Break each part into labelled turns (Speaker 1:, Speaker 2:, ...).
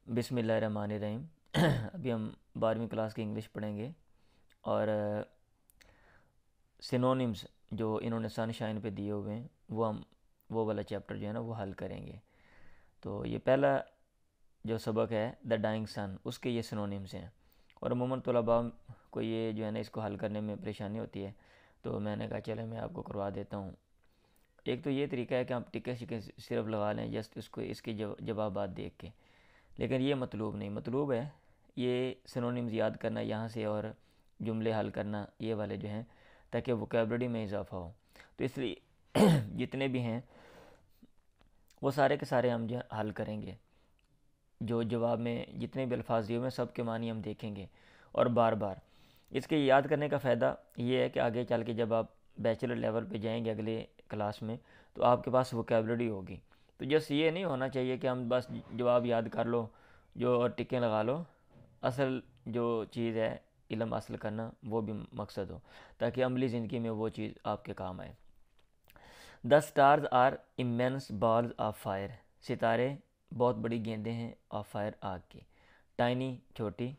Speaker 1: بسم اللہ الرحمن الرحیم۔ ابھی ہم 12ویں کلاس کی انگلش پڑھیں گے اور سینونیمز جو انہوں نے سن شائن پہ دیے ہوئے ہیں وہ والا چیپٹر جو ہے نا وہ حل کریں گے۔ تو یہ پہلا جو سبق ہے دا ڈائنگ سن، اس کے یہ سینونیمز ہیں، اور عموماً طلباء کو یہ جو ہے نا اس کو حل کرنے میں پریشانی ہوتی ہے، تو میں نے کہا چلے میں آپ کو کروا دیتا ہوں۔ ایک تو یہ طریقہ ہے کہ آپ ٹکے شکے صرف لگا لیں جسٹ اس کے جوابات دیکھ کے، لیکن یہ مطلوب نہیں، مطلوب ہے یہ سینونیمز یاد کرنا یہاں سے اور جملے حل کرنا یہ والے جو ہیں، تاکہ ووکیبلری میں اضافہ ہو۔ تو اس لیے جتنے بھی ہیں وہ سارے کے سارے ہم جو حل کریں گے، جو جواب میں جتنے بھی الفاظ دیے ہوئے ہیں سب کے معنی ہم دیکھیں گے اور بار بار۔ اس کے یاد کرنے کا فائدہ یہ ہے کہ آگے چل کے جب آپ بیچلر لیول پہ جائیں گے اگلے کلاس میں، تو آپ کے پاس ووکیبلری ہوگی۔ تو جس یہ نہیں ہونا چاہیے کہ ہم بس جواب یاد کر لو جو اور ٹکیں لگا لو، اصل جو چیز ہے علم حاصل کرنا وہ بھی مقصد ہو، تاکہ عملی زندگی میں وہ چیز آپ کے کام آئے۔ The stars are immense balls of fire, ستارے بہت بڑی گیندیں ہیں، آف فائر آگ کی۔ ٹائنی چھوٹی،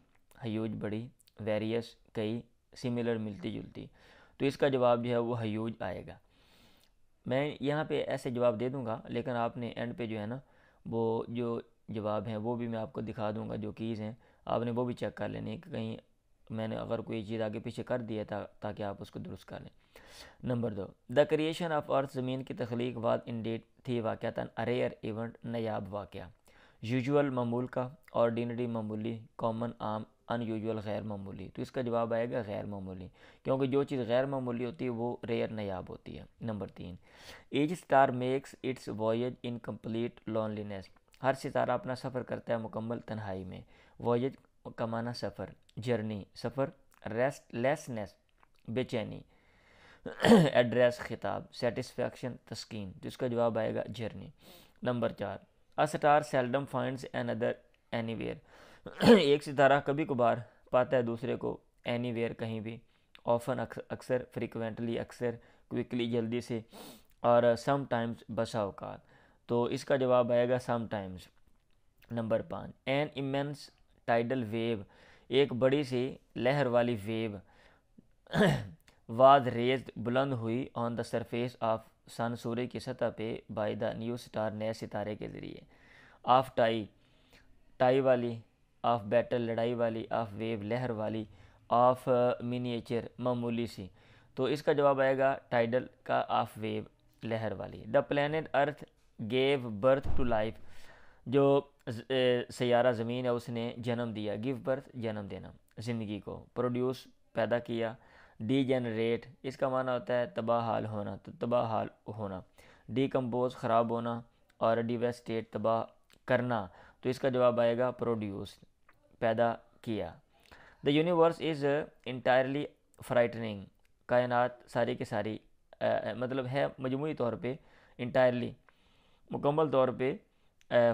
Speaker 1: ہیوج بڑی، ویریس کئی، سملر ملتی جلتی۔ تو اس کا جواب جو ہے وہ ہیوج آئے گا۔ میں یہاں پہ ایسے جواب دے دوں گا، لیکن آپ نے اینڈ پہ جو ہے نا وہ جو جواب ہیں وہ بھی میں آپ کو دکھا دوں گا، جو کیز ہیں آپ نے وہ بھی چیک کر لینی ہے کہ کہیں میں نے اگر کوئی چیز آگے پیچھے کر دی ہے تاکہ آپ اس کو درست کر لیں۔ Number 2، the creation of earth, زمین کی تخلیق واز انڈیڈ تھی واقعتاً ریئر ایونٹ، نایاب واقعہ۔ یوزول معمول کا، آرڈینری معمولی، کامن عام، ان یوزول غیر معمولی۔ تو اس کا جواب آئے گا غیر معمولی، کیونکہ جو چیز غیر معمولی ہوتی ہے وہ ریئر نایاب ہوتی ہے۔ Number 3، each star marks its voyage in complete loneliness, ہر ستارہ اپنا سفر کرتا ہے مکمل تنہائی میں۔ وائیج کا معنی سفر، جرنی سفر، ریسٹ لیسنس بے چینی، ایڈریس خطاب، سیٹسفیکشن تسکین۔ تو اس کا جواب آئے گا journey. Number 4، a star seldom finds another anywhere, ایک ستارہ کبھی کبھار پاتا ہے دوسرے کو، اینی ویئر کہیں بھی، آفن اکثر، فریکوینٹلی اکثر، کوئکلی جلدی سے، اور سم ٹائمز بسا اوقات۔ تو اس کا جواب آئے گا sometimes. Number 5، an immense tidal wave, ایک بڑی سی لہر والی ویو، واز ریزڈ بلند ہوئی، آن دا سرفیس آف سن، سورج کی سطح پہ، بائی دا نیو اسٹار نئے ستارے کے ذریعے۔ آف ٹائی ٹائی والی، آف بیٹل لڑائی والی، آف ویو لہر والی، آف منیچر معمولی سی۔ تو اس کا جواب آئے گا ٹائیڈل کا، آف ویو لہر والی۔ The planet earth gave birth to life, جو سیارہ زمین ہے اس نے جنم دیا، گیو برتھ جنم دینا، زندگی کو۔ پروڈیوس پیدا کیا، ڈی جنریٹ اس کا معنی ہوتا ہے تباہ حال ہونا، تو تباہ حال ہونا۔ ڈی کمپوز خراب ہونا، اور ڈیویسٹیٹ تباہ کرنا، تو اس کا جواب آئے گا پروڈیوس پیدا کیا۔ دا یونیورس از انٹائرلی فرائٹننگ، کائنات ساری کی ساری مطلب ہے مجموعی طور پہ انٹائرلی مکمل طور پہ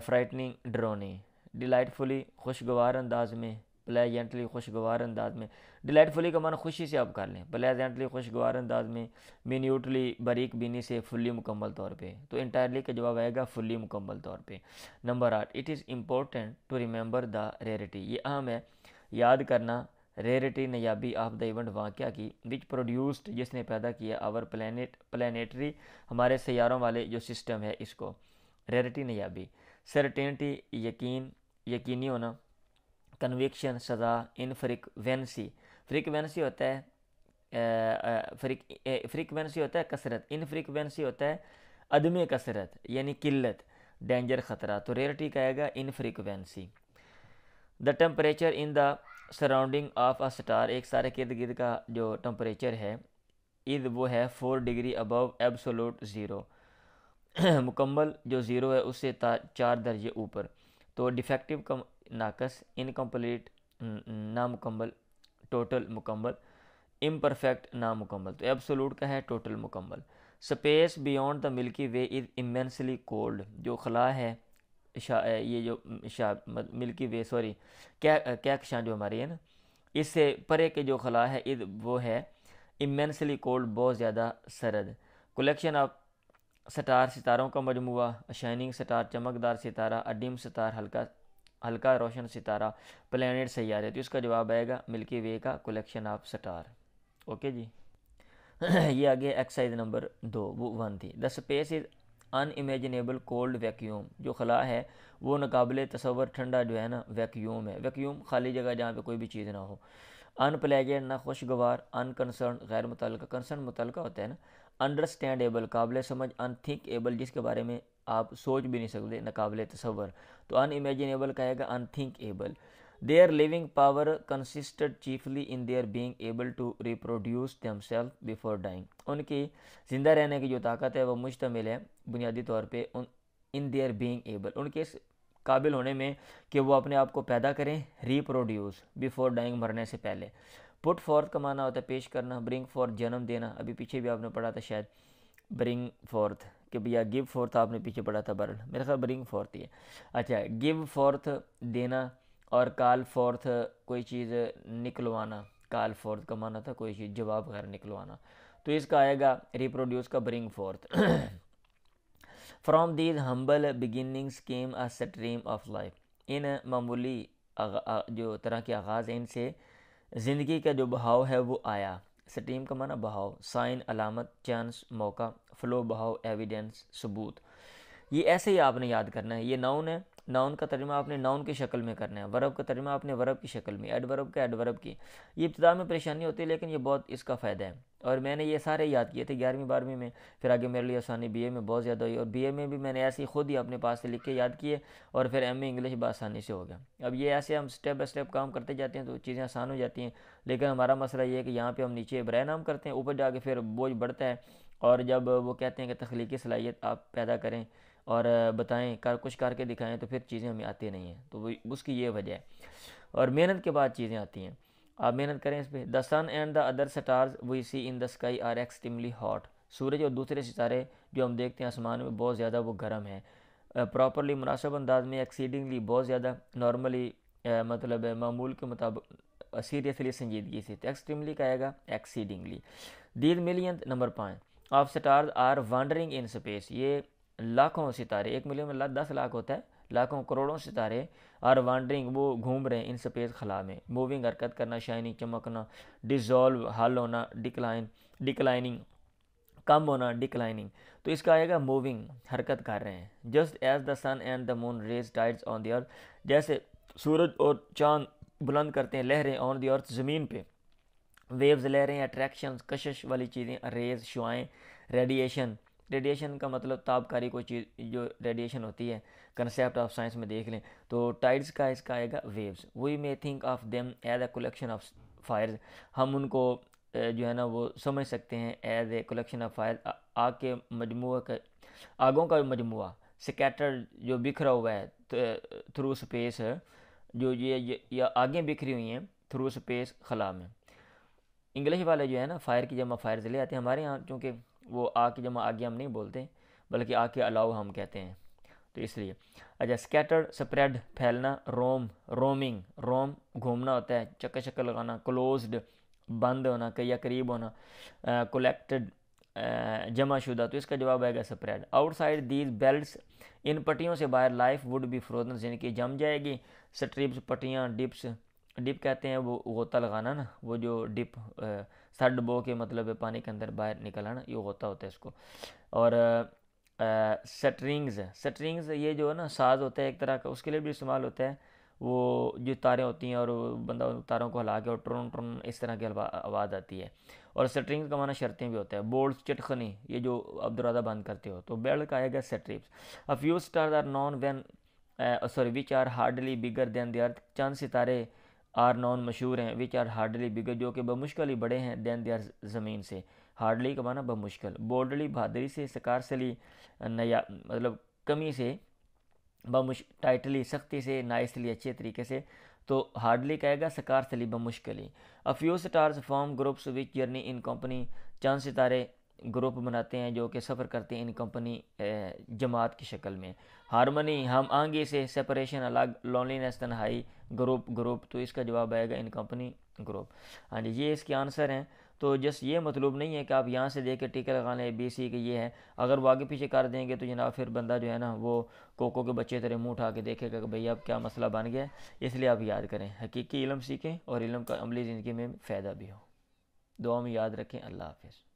Speaker 1: فرائٹننگ ڈرونی۔ ڈیلائٹفلی خوشگوار انداز میں، پلیزنٹلی خوشگوار انداز میں۔ ڈیلائٹفلی کا معنی خوشی سے آپ کر لیں، پلیزنٹلی خوشگوار انداز میں، منیوٹلی باریک بینی سے، فلی مکمل طور پہ۔ تو انٹائرلی کا جواب آئے گا فلی مکمل طور پہ۔ Number 8، it is important to remember the rarity, یہ اہم ہے یاد کرنا ریئرٹی نایابی آف دا ایونٹ واقعہ کی، وچ پروڈیوسڈ جس نے پیدا کیا، آور پلانیٹری ہمارے سیاروں والے جو سسٹم ہے اس کو، ریئرٹی نایابی۔ سرٹینٹی یقین، یقینی ہونا۔ کنوکشن سزا، ان فریکوینسی، فریکوینسی ہوتا ہے فریکوینسی ہوتا ہے کثرت، ان فریکوینسی ہوتا ہے عدم کثرت یعنی قلت، ڈینجر خطرہ، تو ریئرٹی کا آئے گا infrequency. The temperature in the surrounding of a star, ایک ستارے کے ارد گرد کا جو ٹمپریچر ہے وہ ہے 4 ڈگری ابو ایبسولوٹ زیرو، مکمل جو زیرو ہے اس سے 4 درجے اوپر۔ تو ڈیفیکٹیو کا ناقص، انکمپلیٹ نامکمل، ٹوٹل مکمل، امپرفیکٹ نامکمل، تو ایبسولوٹ کا ہے ٹوٹل مکمل۔ سپیس بیونڈ دا ملکی وے از امینسلی کولڈ، جو خلا ہے یہ جو ملکی وے کہکشاں جو ہماری ہے نا، اس سے پرے کے جو خلا ہے وہ ہے امینسلی کولڈ، بہت زیادہ سرد۔ کلیکشن آف سٹار ستاروں کا مجموعہ، شائننگ سٹار چمکدار ستارہ، ڈیم سٹار ہلکا ہلکا روشن ستارہ پلینٹ سیارے، تو اس کا جواب آئے گا ملکی وے کا کلیکشن آف سٹار. اوکے جی. یہ آگے ایکسرسائز نمبر 2 وہ 1 تھی. The space is an unimaginable cold vacuum, جو خلا ہے وہ ناقابل تصور ٹھنڈا جو ہے نا ویکیوم ہے. ویکیوم خالی جگہ جہاں پہ کوئی بھی چیز نہ ہو. ان پلیجنٹ نہ خوشگوار، ان کنسرن غیر متعلقہ، کنسرن متعلقہ ہوتا ہے نا. انڈرسٹینڈیبل قابل سمجھ، ان تھنک ایبل جس کے بارے میں آپ سوچ بھی نہیں سکتے ناقابل تصور، تو ان امیجنیبل کہے گا unthinkable. Their living power consisted chiefly in their being able to reproduce themselves before dying. ان کی زندہ رہنے کی جو طاقت ہے وہ مشتمل ہے بنیادی طور پہ in their being able، ان کے اس قابل ہونے میں کہ وہ اپنے آپ کو پیدا کریں، reproduce before dying مرنے سے پہلے. put forth کا معنی ہوتا ہے پیش کرنا، bring forth جنم دینا، ابھی پیچھے بھی آپ نے پڑھا تھا شاید bring forth کہ بھیا give forth آپ نے پیچھے پڑھا تھا برل، میرے خیال bring forth یہ. اچھا give forth دینا، اور کال فورتھ کوئی چیز نکلوانا، کال فورتھ کا معنی تھا کوئی چیز جواب غیر نکلوانا، تو اس کا آئے گا ریپروڈیوس کا bring forth. From these humble beginnings came a stream of life, ان معمولی جو طرح کے آغاز ہیں ان سے زندگی کا جو بہاؤ ہے وہ آیا. سٹریم کا معنی بہاؤ، سائن علامت، چانس موقع، فلو بہاؤ، ایویڈنس ثبوت. یہ ایسے ہی آپ نے یاد کرنا ہے. یہ ناؤن ہے، ناؤن کا ترجمہ آپ نے ناؤن کی شکل میں کرنا ہے، ورب کا ترجمہ آپ نے ورب کی شکل میں، ایڈورب کا ایڈورب کی. یہ ابتدا میں پریشانی ہوتی ہے لیکن یہ بہت اس کا فائدہ ہے، اور میں نے یہ سارے یاد کیے تھے 11ویں 12ویں میں، پھر آگے میرے لیے آسانی بی اے میں بہت زیادہ ہوئی، اور بی اے میں بھی میں نے ایسے ہی خود ہی اپنے پاس سے لکھ کے یاد کیے، اور پھر ایم اے انگلش بآسانی سے ہو گیا. اب یہ ایسے ہم سٹیپ بائی سٹیپ کام کرتے جاتے ہیں تو چیزیں آسان ہو جاتی ہیں، لیکن ہمارا مسئلہ یہ ہے کہ یہاں پہ ہم نیچے برائے نام کرتے ہیں، اوپر جا کے پھر بوجھ بڑھتا ہے. اور جب وہ کہتے ہیں کہ تخلیقی صلاحیت آپ پیدا کریں اور بتائیں کچھ کر کے دکھائیں تو پھر چیزیں ہمیں آتی نہیں ہیں، تو وہ اس کی یہ وجہ ہے. اور محنت کے بعد چیزیں آتی ہیں، آپ محنت کریں اس پہ. The sun and the other stars we see in the sky are extremely hot, سورج اور دوسرے ستارے جو ہم دیکھتے ہیں آسمان میں بہت زیادہ وہ گرم ہیں. پراپرلی مناسب انداز میں، ایکسیڈنگلی بہت زیادہ، نارملی مطلب معمول کے مطابق، سیریسلی سنجیدگی سے، تو ایکسٹریملی کا آئے گا exceedingly. These million number 5 of stars are wandering in space, یہ لاکھوں ستارے، 1 ملین میں 10 لاکھ ہوتا ہے، لاکھوں کروڑوں ستارے، آر وانڈرنگ وہ گھوم رہے ہیں ان سپیس خلا میں. موونگ حرکت کرنا، شائننگ چمکنا، ڈیزالو حل ہونا، ڈکلائننگ کم ہونا، ڈکلائننگ، تو اس کا آئے گا موونگ حرکت کر رہے ہیں. Just as the sun and the moon raise tides on the earth, جیسے سورج اور چاند بلند کرتے ہیں لہریں آن دی ارتھ زمین پہ. ویوز لہریں، اٹریکشنز کشش والی چیزیں، ریز شعائیں، ریڈیشن، ریڈیشن کا مطلب تابکاری کوئی چیز جو ریڈیشن ہوتی ہے کنسیپٹ آف سائنس میں دیکھ لیں تو ٹائڈز کا اس کا آئے گا ویوز. وی میں think of them as a collection of fires, ہم ان کو جو ہے نا وہ سمجھ سکتے ہیں as a collection of fire, آگ کے مجموعہ کا، آگوں کا مجموعہ، سکیٹر جو بکھرا ہوا ہے تھرو اسپیس، جو یہ آگیں بکھری ہوئی ہیں تھرو اسپیس خلا میں. انگلش والے جو ہے نا فائر کی جمع فائرز لے آتے ہیں، ہمارے یہاں چونکہ وہ آگ کی جمع آگے ہم نہیں بولتے بلکہ آگ کے علاوہ ہم کہتے ہیں، تو اس لیے. اچھا اسکیٹرڈ اسپریڈ پھیلنا، رومنگ روم گھومنا ہوتا ہے، چکر شکل لگانا، کلوزڈ بند ہونا یا قریب ہونا، کولیکٹڈ جمع شدہ، تو اس کا جواب آئے گا spread. Outside these belts, ان پٹیوں سے باہر لائف وڈ بی فروزن، یعنی کہ جم جائے گی. سٹرپس پٹیاں، ڈپس، ڈپ کہتے ہیں وہ غوطہ لگانا نا، وہ جو ڈپ سر ڈبو کے مطلب پانی کے اندر باہر نکل آنا، یہ غوطہ ہوتا ہے اس کو. اور سٹرنگز یہ جو ہے نا ساز ہوتا ہے ایک طرح کا، اس کے لیے بھی استعمال ہوتا ہے. وہ جو تاریں ہوتی ہیں اور بندہ تاروں کو ہلا کے اور ٹرن ٹرن اس طرح کی آواز آتی ہے. اور سٹرنگز کا معنی شرطیں بھی ہوتا ہے. بولز چٹخنی، یہ جو اب دروازہ بند کرتے ہو، تو بیل کا آئے گا strips. A few stars are known which are hardly bigger than the earth، چند ستارے آر نون مشہور ہیں، وچ آر ہارڈلی بگر جو کہ بمشکل ہی بڑے ہیں، دین دیئر زمین سے. ہارڈلی کا معنی بمشکل، بولڈلی بہادری سے، سکارسلی نیا مطلب کمی سے، ٹائٹلی سختی سے، نائسلی اچھے طریقے سے، تو ہارڈلی کہے گا، سکارسلی بمشکلی. A few stars form groups which journey in company، چند ستارے گروپ بناتے ہیں جو کہ سفر کرتے ہیں ان کمپنی جماعت کی شکل میں. ہارمنی ہم آہنگی سے، سپریشن الگ، لونلینس تنہائی، گروپ، تو اس کا جواب آئے گا ان کمپنی گروپ. ہاں جی یہ اس کے آنسر ہیں. تو جس یہ مطلوب نہیں ہے کہ آپ یہاں سے دیکھ کے ٹیکے لگا لیں بی سی کہ یہ ہے، اگر وہ آگے پیچھے کر دیں گے تو جناب پھر بندہ جو ہے نا وہ کوکو کے بچے طرح منہ اٹھا کے دیکھے گا کہ بھئی اب کیا مسئلہ بن گیا ہے۔ اس لیے آپ یاد کریں، حقیقی علم سیکھیں اور علم کا عملی زندگی میں فائدہ بھی ہو۔ دعا میں یاد رکھیں۔ اللہ حافظ۔